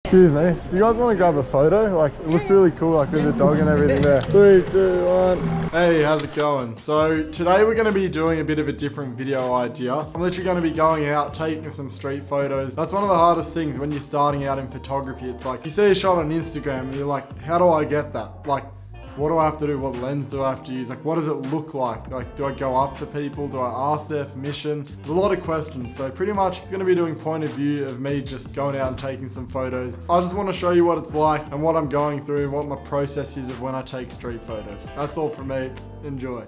Excuse me, do you guys want to grab a photo? Like, it looks really cool, like with the dog and everything there. 3, 2, 1. Hey, how's it going? So today we're going to be doing a bit of a different video idea. I'm literally going to be going out, taking some street photos. That's one of the hardest things when you're starting out in photography. It's like, you see a shot on Instagram and you're like, how do I get that? Like, what do I have to do? What lens do I have to use? Like, what does it look like? Like, do I go up to people? Do I ask their permission? There's a lot of questions. So pretty much it's going to be doing point of view of me just going out and taking some photos. I just want to show you what it's like and what I'm going through, what my process is of when I take street photos. That's all from me. Enjoy.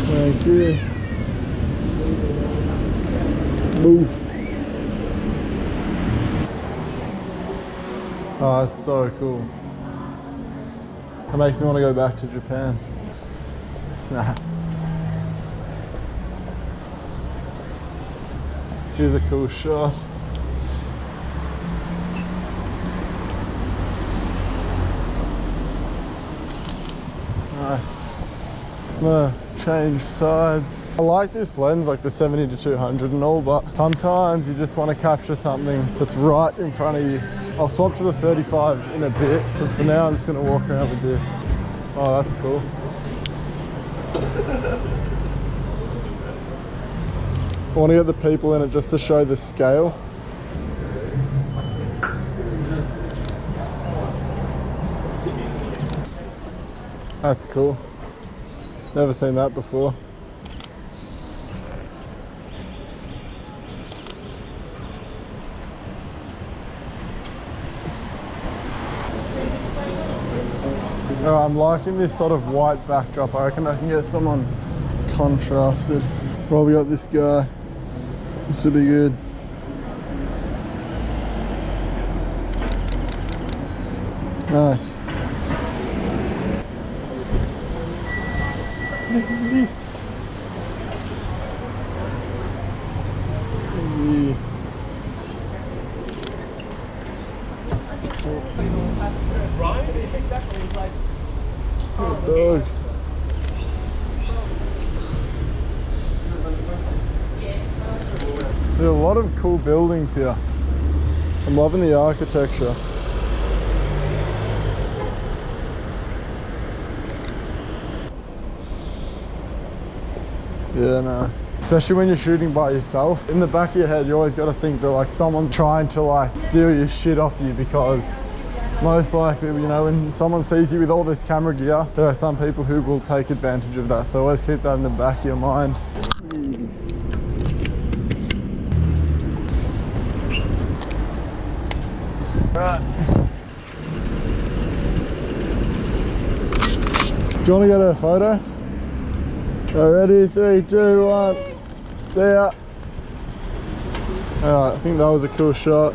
Thank you. Move. Oh, that's so cool. That makes me want to go back to Japan. Nah. Here's a cool shot. Nice. I'm gonna change sides. I like this lens, like the 70-200 and all, but sometimes you just want to capture something that's right in front of you. I'll swap to the 35 in a bit, but for now I'm just gonna walk around with this. Oh, that's cool. I want to get the people in it just to show the scale. That's cool. Never seen that before. Alright, I'm liking this sort of white backdrop. I reckon I can get someone contrasted. Well, we got this guy. This will be good. Nice. Good dog. There are a lot of cool buildings here. I'm loving the architecture. Yeah, nice. Especially when you're shooting by yourself. In the back of your head, you always got to think that like someone's trying to like steal your shit off you, because most likely, you know, when someone sees you with all this camera gear, there are some people who will take advantage of that. So always keep that in the back of your mind. Right. Do you want to get a photo? Ready? 3, 2, 1. See ya. Alright, I think that was a cool shot.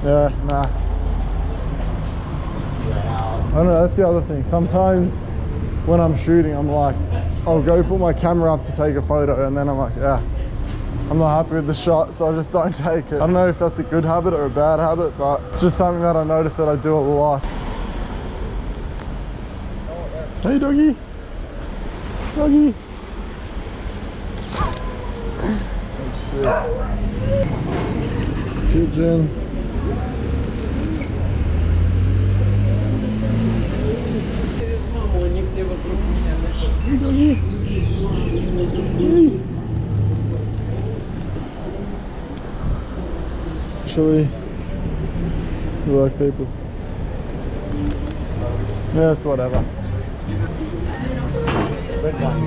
Yeah, nah. I don't know, that's the other thing. Sometimes when I'm shooting, I'm like, I'll go put my camera up to take a photo, and then I'm like, yeah, I'm not happy with the shot, so I just don't take it. I don't know if that's a good habit or a bad habit, but it's just something that I notice that I do a lot. Hey, doggy. Doggy. Pigeon. Hey, doggy. Hey. Actually, we like people. Yeah, it's whatever. Red one.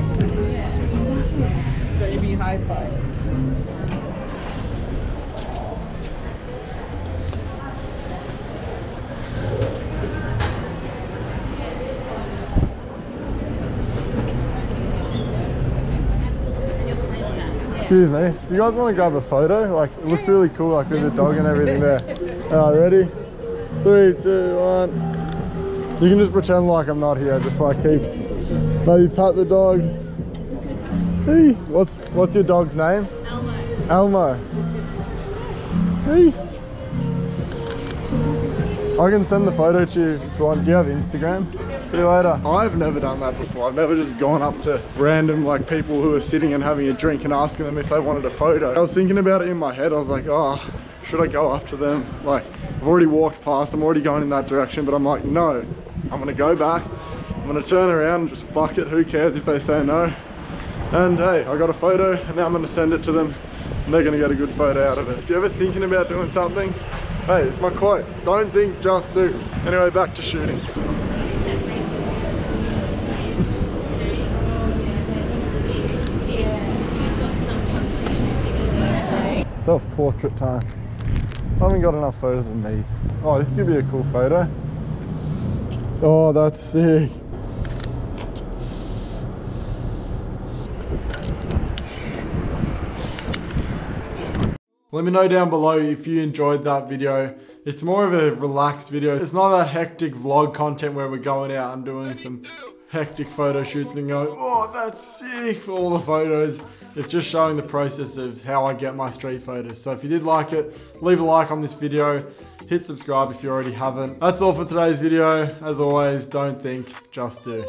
JB Hi-Fi. Excuse me, do you guys want to grab a photo? Like, it looks really cool, like with the dog and everything there. Alright, ready? 3, 2, 1. You can just pretend like I'm not here, just like keep, maybe pat the dog. Hey, what's your dog's name? Elmo. Elmo. Hey. I can send the photo to you if you want. Do you have Instagram? See you later. I've never done that before. I've never just gone up to random like people who are sitting and having a drink and asking them if they wanted a photo. I was thinking about it in my head. I was like, oh, should I go up to them? Like, I've already walked past, I'm already going in that direction, but I'm like, no, I'm gonna go back. I'm gonna turn around and just fuck it. Who cares if they say no? And hey, I got a photo and now I'm gonna send it to them and they're gonna get a good photo out of it. If you're ever thinking about doing something, hey, it's my quote. Don't think, just do. Anyway, back to shooting. Self-portrait time. I haven't got enough photos of me. Oh, this could be a cool photo. Oh, that's sick. Let me know down below if you enjoyed that video. It's more of a relaxed video. It's not that hectic vlog content where we're going out and doing some hectic photo shoots and going, oh, that's sick for all the photos. It's just showing the process of how I get my street photos. So if you did like it, leave a like on this video. Hit subscribe if you already haven't. That's all for today's video. As always, don't think, just do.